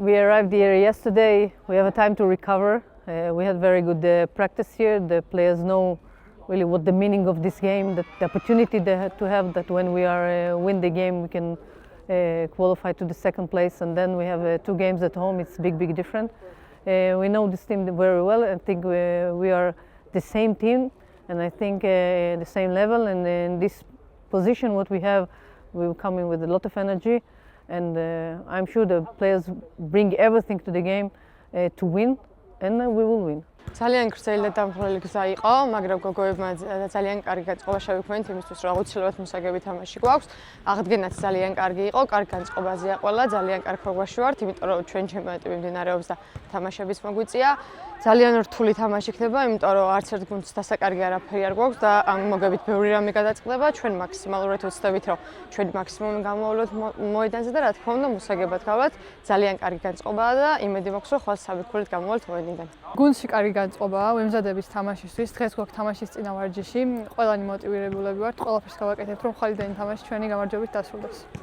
We arrived here yesterday. We have a time to recover. We had very good practice here. The players know really what the meaning of this game, that the opportunity they had to have, that when we are win the game, we can qualify to the second place. And then we have 2 games at home. It's big different. We know this team very well. I think we are the same team, and I think the same level. And in this position, what we have, we will come in with a lot of energy. And I'm sure the players bring everything to the game to win, and we will win. ძალიან გრძელი და დამღვრელი გზა იყო, მაგრამ გოგოებმა ძალიან კარგი გაწყობა შევიქმნით იმისთვის, რომ აუცილებლად მოსაგები თამაში გვაქვს. აღდგენაც ძალიან კარგი იყო, კარგი განწყობაზეა ყველა, ძალიან კარგ ფორმაში ვართ, იმიტომ რომ ჩვენ ჩემპიონატი მიმდინარეობს და თამაშებიც მოგვიწია. ძალიან რთული თამაში იქნება, იმიტომ რომ არც ერთ გუნდს დასაკარგი არაფერი არ გვაქვს და ამ მოგებით ბევრი რამე გადაწყდება. ჩვენ მაქსიმალურად ვცდებით, რომ ჩვენი მაქსიმუმი გამოვავლოთ მოედანზე და რა თქმა უნდა, მოსაგებად გავლათ. ძალიან კარგი განწყობაა და იმედი მაქვს, რომ ხვალ საბიქულით გამოვვალთ მოედნიდან. გუნდში კარგი განწყობაა, ვემზადებით თამაშისთვის. დღეს გვაქვს თამაშის წინა ვარჯიში. ყველანი მოტივირებულები ვართ, ყველაფერს გავაკეთებთ, რომ ხვალიდან თამაში ჩვენი გამარჯვებით დასრულდეს.